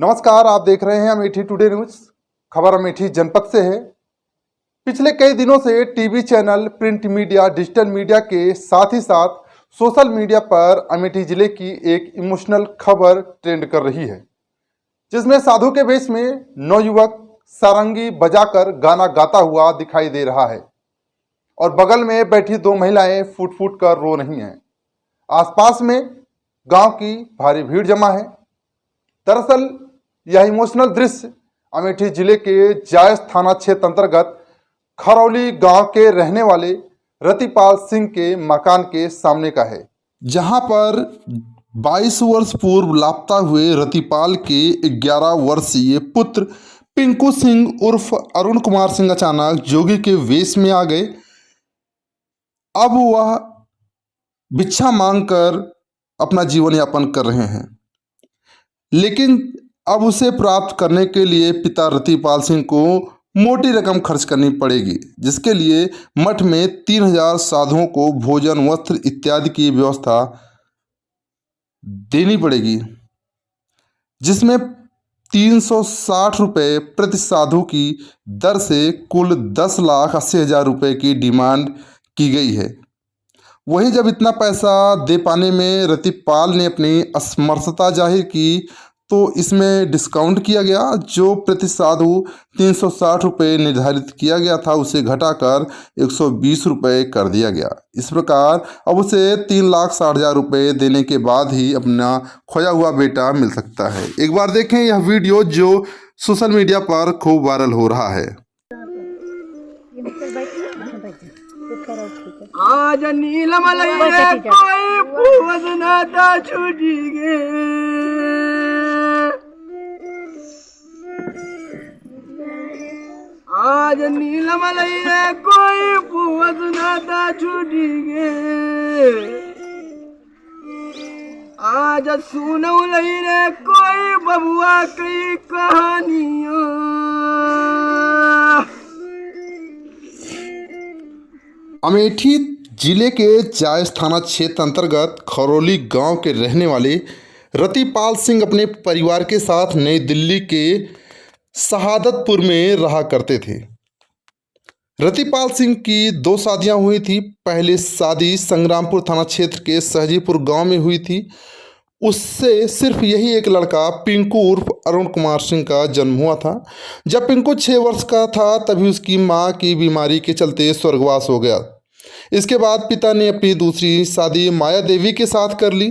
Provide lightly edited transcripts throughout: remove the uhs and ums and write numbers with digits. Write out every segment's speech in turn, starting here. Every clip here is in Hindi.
नमस्कार, आप देख रहे हैं अमेठी टुडे न्यूज। खबर अमेठी जनपद से है। पिछले कई दिनों से TV channel, print media, digital media के साथ ही साथ सोशल मीडिया पर अमेठी जिले की एक इमोशनल खबर ट्रेंड कर रही है, जिसमें साधु के वेश में नौयुवक सारंगी बजाकर गाना गाता हुआ दिखाई दे रहा है और बगल में बैठी दो महिलाएं फूट फूट कर रो रही हैं। आसपास में गांव की भारी भीड़ जमा है। दरअसल यह इमोशनल दृश्य अमेठी जिले के जायस थाना क्षेत्र अंतर्गत खरौली गांव के रहने वाले रतिपाल सिंह के मकान के सामने का है, जहां पर 22 वर्ष पूर्व लापता हुए रतिपाल के 11 वर्षीय पुत्र पिंकू सिंह उर्फ अरुण कुमार सिंह अचानक जोगी के वेश में आ गए। अब वह भिक्षा मांगकर अपना जीवन यापन कर रहे हैं, लेकिन अब उसे प्राप्त करने के लिए पिता रतिपाल सिंह को मोटी रकम खर्च करनी पड़ेगी, जिसके लिए मठ में 3000 साधुओं को भोजन, वस्त्र इत्यादि की व्यवस्था देनी पड़ेगी, जिसमें 360 रुपये प्रति साधु की दर से कुल 10,80,000 रुपये की डिमांड की गई है। वहीं जब इतना पैसा दे पाने में रतिपाल ने अपनी असमर्थता जाहिर की, तो इसमें डिस्काउंट किया गया। जो प्रति साधु 360 रुपये निर्धारित किया गया था, उसे घटाकर 120 रुपये कर दिया गया। इस प्रकार अब उसे 3,60,000 रुपये देने के बाद ही अपना खोया हुआ बेटा मिल सकता है। एक बार देखें यह वीडियो जो सोशल मीडिया पर खूब वायरल हो रहा है। आज नीलमलैया कोई पूवस नाता छूटी गे, आज नीलमलैया कोई पूवस नाता छूटी गे, आज सुनौ रे कोई बबुआ कई कहानियों। अमेठी जिले के जायस थाना क्षेत्र अंतर्गत खरौली गांव के रहने वाले रतिपाल सिंह अपने परिवार के साथ नई दिल्ली के शहादतपुर में रहा करते थे। रतिपाल सिंह की 2 शादियां हुई थी। पहली शादी संग्रामपुर थाना क्षेत्र के सहजीपुर गांव में हुई थी। उससे सिर्फ यही एक लड़का पिंकू उर्फ अरुण कुमार सिंह का जन्म हुआ था। जब पिंकू 6 वर्ष का था तभी उसकी मां की बीमारी के चलते स्वर्गवास हो गया। इसके बाद पिता ने अपनी दूसरी शादी माया देवी के साथ कर ली।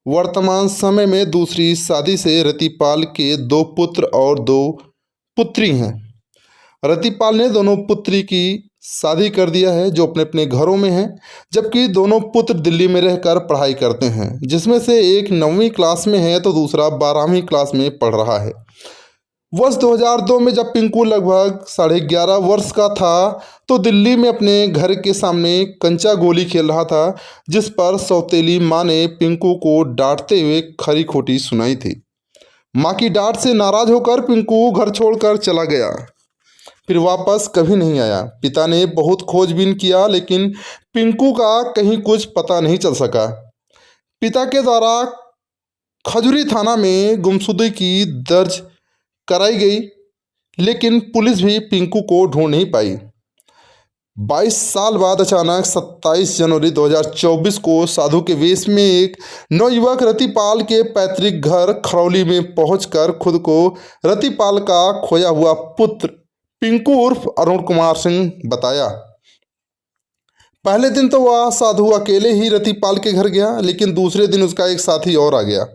वर्तमान समय में दूसरी शादी से रतिपाल के 2 पुत्र और 2 पुत्री हैं। रतिपाल ने दोनों पुत्री की शादी कर दिया है, जो अपने अपने घरों में हैं, जबकि दोनों पुत्र दिल्ली में रहकर पढ़ाई करते हैं, जिसमें से एक 9वीं क्लास में है तो दूसरा 12वीं क्लास में पढ़ रहा है। वर्ष 2002 में जब पिंकू लगभग 11.5 वर्ष का था, तो दिल्ली में अपने घर के सामने कंचा गोली खेल रहा था, जिस पर सौतेली माँ ने पिंकू को डांटते हुए खरी खोटी सुनाई थी। माँ की डांट से नाराज होकर पिंकू घर छोड़कर चला गया, फिर वापस कभी नहीं आया। पिता ने बहुत खोजबीन किया, लेकिन पिंकू का कहीं कुछ पता नहीं चल सका। पिता के द्वारा खजुरी थाना में गुमशुदगी की दर्ज कराई गई, लेकिन पुलिस भी पिंकू को ढूंढ नहीं पाई। 22 साल बाद अचानक 27 जनवरी 2024 को साधु के वेश में एक नौयुवक रतिपाल के पैतृक घर खरौली में पहुंचकर खुद को रतिपाल का खोया हुआ पुत्र पिंकू उर्फ अरुण कुमार सिंह बताया। पहले दिन तो वह साधु अकेले ही रतिपाल के घर गया, लेकिन दूसरे दिन उसका एक साथी और आ गया।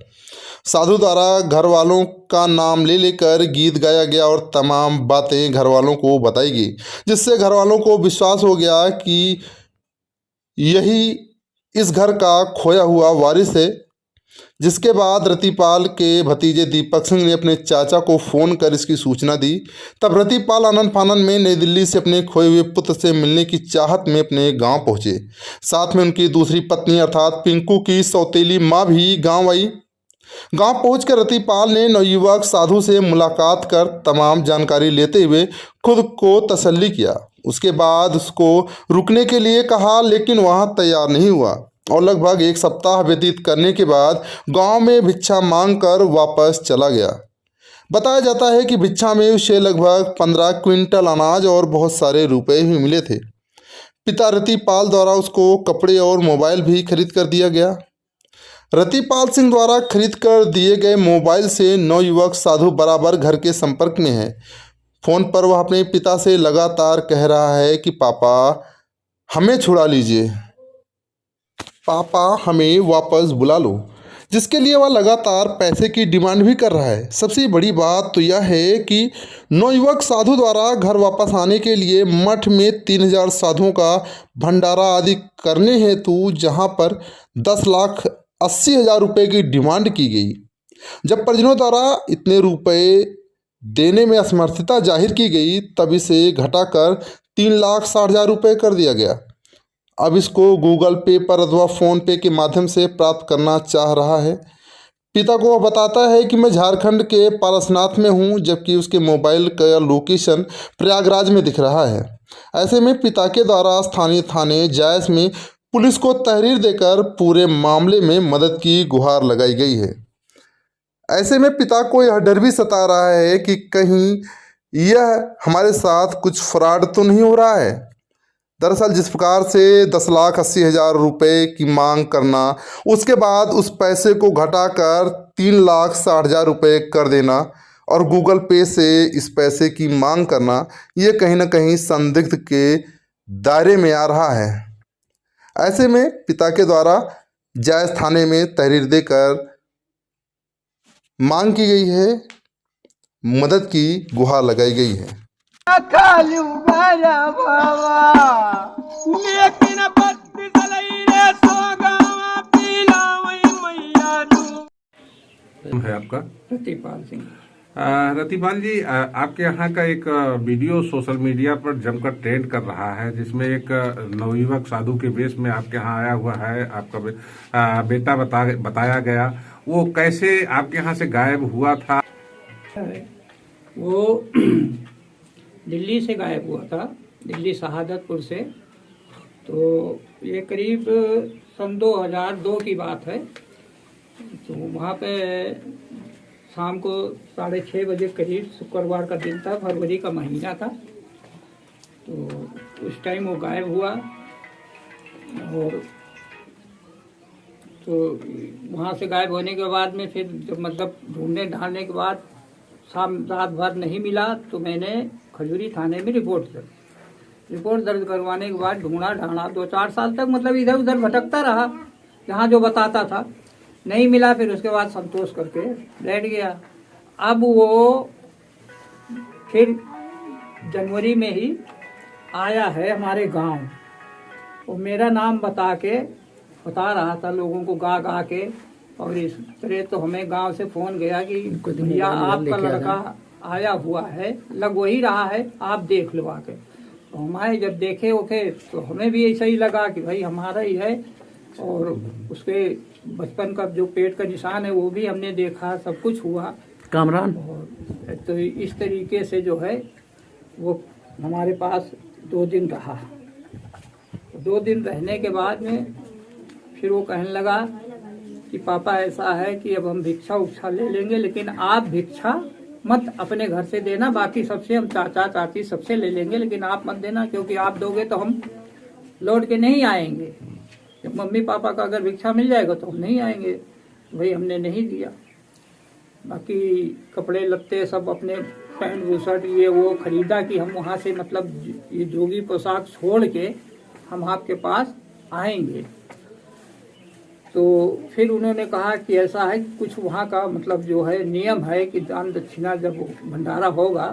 साधु द्वारा घर वालों का नाम ले लेकर गीत गाया गया और तमाम बातें घर वालों को बताई गई, जिससे घर वालों को विश्वास हो गया कि यही इस घर का खोया हुआ वारिस है। जिसके बाद रतिपाल के भतीजे दीपक सिंह ने अपने चाचा को फ़ोन कर इसकी सूचना दी। तब रतिपाल आनन फानन में नई दिल्ली से अपने खोए हुए पुत्र से मिलने की चाहत में अपने गांव पहुंचे। साथ में उनकी दूसरी पत्नी अर्थात पिंकू की सौतेली माँ भी गांव आई। गांव पहुंचकर रतिपाल ने नवयुवक साधु से मुलाकात कर तमाम जानकारी लेते हुए खुद को तसल्ली किया। उसके बाद उसको रुकने के लिए कहा, लेकिन वहाँ तैयार नहीं हुआ और लगभग 1 सप्ताह व्यतीत करने के बाद गांव में भिक्षा मांगकर वापस चला गया। बताया जाता है कि भिक्षा में उसे लगभग 15 क्विंटल अनाज और बहुत सारे रुपए भी मिले थे। पिता रतिपाल द्वारा उसको कपड़े और मोबाइल भी खरीद कर दिया गया। रतिपाल सिंह द्वारा खरीद कर दिए गए मोबाइल से नवयुवक साधु बराबर घर के संपर्क में है। फोन पर वह अपने पिता से लगातार कह रहा है कि पापा हमें छुड़ा लीजिए, पापा हमें वापस बुला लो, जिसके लिए वह लगातार पैसे की डिमांड भी कर रहा है। सबसे बड़ी बात तो यह है कि नवयुवक साधु द्वारा घर वापस आने के लिए मठ में 3000 साधुओं का भंडारा आदि करने हेतु जहां पर 10,80,000 रुपये की डिमांड की गई। जब परिजनों द्वारा इतने रुपए देने में असमर्थता जाहिर की गई तब इसे घटाकर 3,60,000 रुपये कर दिया गया। अब इसको गूगल पे पर अथवा फ़ोन पे के माध्यम से प्राप्त करना चाह रहा है। पिता को वह बताता है कि मैं झारखंड के पारसनाथ में हूँ, जबकि उसके मोबाइल का लोकेशन प्रयागराज में दिख रहा है। ऐसे में पिता के द्वारा स्थानीय थाने जायस में पुलिस को तहरीर देकर पूरे मामले में मदद की गुहार लगाई गई है। ऐसे में पिता को यह डर भी सता रहा है कि कहीं यह हमारे साथ कुछ फ्रॉड तो नहीं हो रहा है। दरअसल जिस प्रकार से 10,80,000 रुपये की मांग करना, उसके बाद उस पैसे को घटाकर 3,60,000 रुपये कर देना और गूगल पे से इस पैसे की मांग करना, ये कहीं ना कहीं संदिग्ध के दायरे में आ रहा है। ऐसे में पिता के द्वारा जायज थाने में तहरीर देकर मांग की गई है, मदद की गुहार लगाई गई है। खालू गया बाबा लेकिन बत्ती चलई रे सोगावा पीला वही मैया तू है आपका रतिपाल सिंह। रतिपाल जी, आपके यहाँ का एक वीडियो सोशल मीडिया पर जमकर ट्रेंड कर रहा है, जिसमें एक नवयुवक साधु के वेश में आपके यहाँ आया हुआ है। आपका बेटा बताया गया, वो कैसे आपके यहाँ से गायब हुआ था? वो दिल्ली से गायब हुआ था, दिल्ली शहादतपुर से। तो ये करीब सन 2002 की बात है। तो वहाँ पे शाम को 6:30 बजे करीब, शुक्रवार का दिन था, फरवरी का महीना था। तो उस टाइम वो गायब हुआ। और तो वहाँ से गायब होने के बाद में फिर जब मतलब ढूंढने ढालने के बाद शाम रात भर नहीं मिला, तो मैंने खजूरी थाने में रिपोर्ट दर्ज करवाने के बाद ढूंढा ढांढा 2-4 साल तक, मतलब इधर उधर भटकता रहा, जहाँ जो बताता था नहीं मिला। फिर उसके बाद संतोष करके बैठ गया। अब वो फिर जनवरी में ही आया है हमारे गांव। वो मेरा नाम बता रहा था लोगों को गा गा के। और इस तरह तो हमें गांव से फोन गया कि भैया आपका लड़का आया हुआ है, लग वही रहा है, आप देख लो आके। तो हमारे जब देखे ओके तो हमें भी ऐसा ही लगा कि भाई हमारा ही है। और उसके बचपन का जो पेट का निशान है वो भी हमने देखा, सब कुछ हुआ कामरान। और तो इस तरीके से जो है वो हमारे पास 2 दिन रहा। 2 दिन रहने के बाद में फिर वो कहने लगा कि पापा ऐसा है कि अब हम भिक्षा उक्षा ले लेंगे, लेकिन आप भिक्षा मत अपने घर से देना, बाकी सबसे हम चाचा चाची सबसे ले लेंगे, लेकिन आप मत देना, क्योंकि आप दोगे तो हम लौट के नहीं आएंगे। जब मम्मी पापा का अगर भिक्षा मिल जाएगा तो हम नहीं आएंगे। भाई हमने नहीं दिया। बाकी कपड़े लत्ते सब अपने पैंट बुशर्ट ये वो खरीदा कि हम वहाँ से मतलब ये जोगी पोशाक छोड़ के हम आपके पास आएंगे। तो फिर उन्होंने कहा कि ऐसा है कि कुछ वहाँ का मतलब जो है नियम है कि दान दक्षिणा जब भंडारा होगा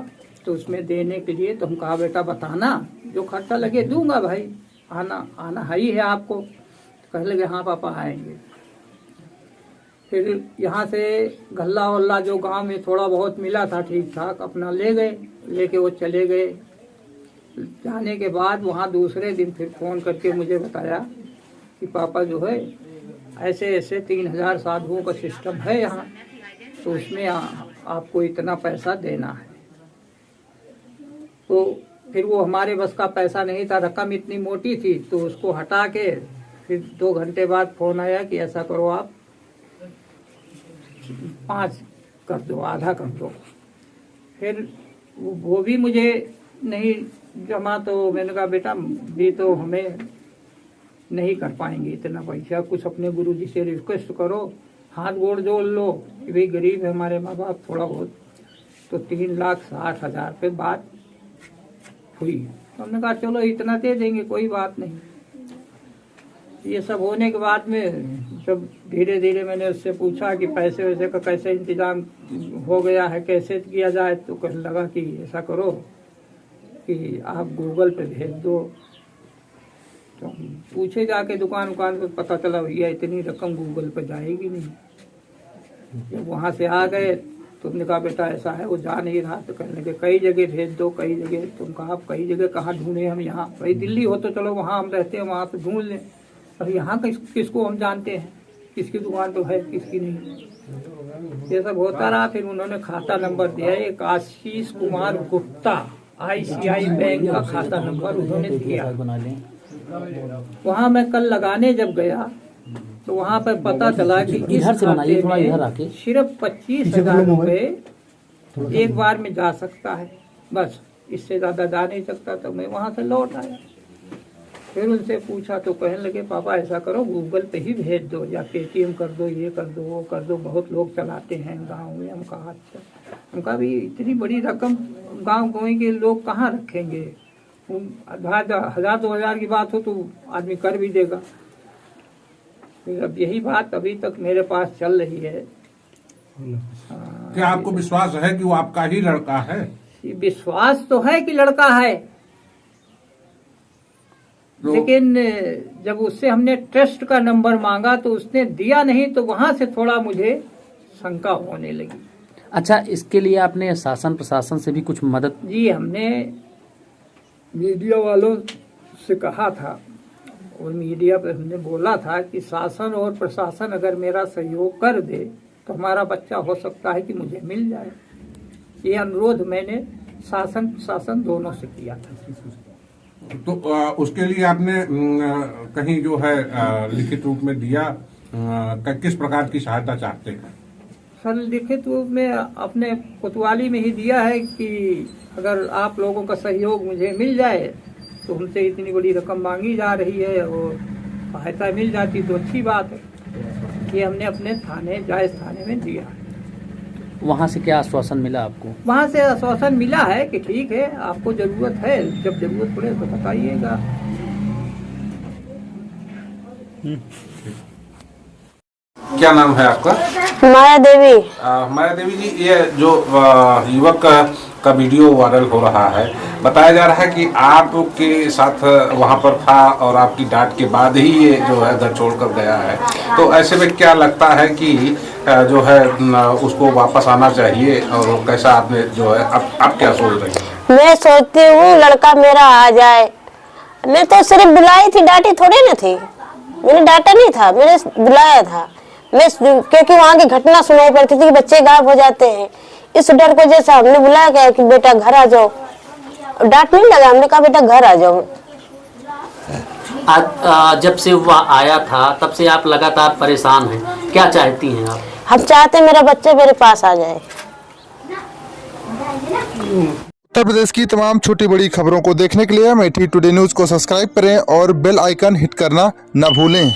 तो उसमें देने के लिए। तो हम कहा बेटा बताना, जो खर्चा लगे दूंगा भाई, आना है ही है आपको। तो कहने लगे हाँ पापा आएंगे। फिर यहाँ से गल्ला वल्ला जो गांव में थोड़ा बहुत मिला था ठीक ठाक अपना ले गए, लेके वो चले गए। जाने के बाद वहाँ दूसरे दिन फिर फ़ोन करके मुझे बताया कि पापा जो है ऐसे ऐसे 3,000 साधुओं का सिस्टम है यहाँ, तो उसमें आपको इतना पैसा देना है। तो फिर वो हमारे बस का पैसा नहीं था, रकम इतनी मोटी थी, तो उसको हटा के फिर 2 घंटे बाद फ़ोन आया कि ऐसा करो आप 5 कर दो, आधा कर दो। फिर वो भी मुझे नहीं जमा, तो मैंने कहा बेटा भी तो हमें नहीं कर पाएंगे इतना पैसा, कुछ अपने गुरु जी से रिक्वेस्ट करो, हाथ गोड़ जोड़ लो कि भाई गरीब है हमारे माँ बाप थोड़ा बहुत। तो 3,60,000 रुपये बात हुई। तो हमने कहा चलो इतना दे देंगे, कोई बात नहीं। ये सब होने के बाद में जब धीरे धीरे मैंने उससे पूछा कि पैसे वैसे का कैसे इंतजाम हो गया है, कैसे किया जाए, तो कहने लगा कि ऐसा करो कि आप गूगल पे भेज दो। तो हम पूछे जाके दुकान पर, पता चला भैया इतनी रकम गूगल पे जाएगी नहीं। जब वहाँ से आ गए तो हमने कहा बेटा ऐसा है, वो जा नहीं रहा। तो कहने लगे कई जगह भेज दो, कई जगह। तुम कहा आप कई जगह कहाँ ढूंढे हम, यहाँ भाई दिल्ली हो तो चलो वहाँ हम रहते हैं, वहाँ से ढूंढ लें। अब यहाँ किसको हम जानते हैं, किसकी दुकान तो है किसकी नहीं। ये सब होता रहा। फिर उन्होंने खाता नंबर दिया, एक आशीष कुमार गुप्ता ICI बैंक का खाता नंबर उन्होंने दिया। वहाँ मैं कल लगाने जब गया तो वहाँ पर पता चला कि इस खाते में सिर्फ 25,000 रुपये एक बार में जा सकता है, बस इससे ज़्यादा जा नहीं सकता। तो मैं वहाँ से लौट आया। फिर उनसे पूछा तो कहने लगे पापा ऐसा करो गूगल पे ही भेज दो, या पेटीएम कर दो, ये कर दो, वो कर दो, बहुत लोग चलाते हैं गांव में। हम कहा अच्छा। हम कहा भी इतनी बड़ी रकम गांव के लोग कहाँ रखेंगे, 1,000-2,000 की बात हो तो आदमी कर भी देगा। फिर अब यही बात अभी तक मेरे पास चल रही है। क्या आपको विश्वास है कि वो आपका ही लड़का है? विश्वास तो है कि लड़का है, लेकिन जब उससे हमने ट्रस्ट का नंबर मांगा तो उसने दिया नहीं, तो वहां से थोड़ा मुझे शंका होने लगी। अच्छा, इसके लिए आपने शासन प्रशासन से भी कुछ मदद? जी, हमने मीडिया वालों से कहा था और मीडिया पे हमने बोला था कि शासन और प्रशासन अगर मेरा सहयोग कर दे तो हमारा बच्चा हो सकता है कि मुझे मिल जाए। ये अनुरोध मैंने शासन प्रशासन दोनों से किया था। तो उसके लिए आपने कहीं जो है लिखित रूप में दिया, किस प्रकार की सहायता चाहते हैं? सर, लिखित रूप में अपने कोतवाली में ही दिया है कि अगर आप लोगों का सहयोग मुझे मिल जाए तो हमसे इतनी बड़ी रकम मांगी जा रही है और सहायता मिल जाती तो अच्छी बात है। ये हमने अपने जायज थाने में दिया। वहाँ से क्या आश्वासन मिला आपको? वहाँ से आश्वासन मिला है कि ठीक है, आपको जरूरत है, जब जरूरत पड़े तो बताइएगा। क्या नाम है आपका? माया देवी। माया देवी जी, ये जो युवक का वीडियो वायरल हो रहा है, बताया जा रहा है कि आपके साथ वहां पर था और आपकी डांट के बाद ही ये जो है घर छोड़कर गया है। तो ऐसे में क्या लगता है कि जो है उसको वापस आना चाहिए, और कैसा आपने जो है आप क्या सोच रही हैं? मैं सोचती हूँ लड़का मेरा आ जाए। मैं तो सिर्फ बुलाई थी, डांटी थोड़ी ना थी। मैंने डांटा नहीं था, मैंने बुलाया था। मैं क्योंकि वहाँ की घटना सुनाई पड़ती थी कि बच्चे गायब हो जाते हैं, इस डर को जैसा हमने बुलाया गया कि बेटा घर आ जाओ। डांट नहीं लगा, हमने कहा बेटा घर आ जाओ। जब से वह आया था तब से आप लगातार परेशान हैं, क्या चाहती हैं आप? हम चाहते हैं मेरा बच्चा मेरे पास आ जाए। उत्तर प्रदेश की तमाम छोटी बड़ी खबरों को देखने के लिए अमेठी टुडे न्यूज़ को सब्सक्राइब करें और बेल आइकन हिट करना न भूलें।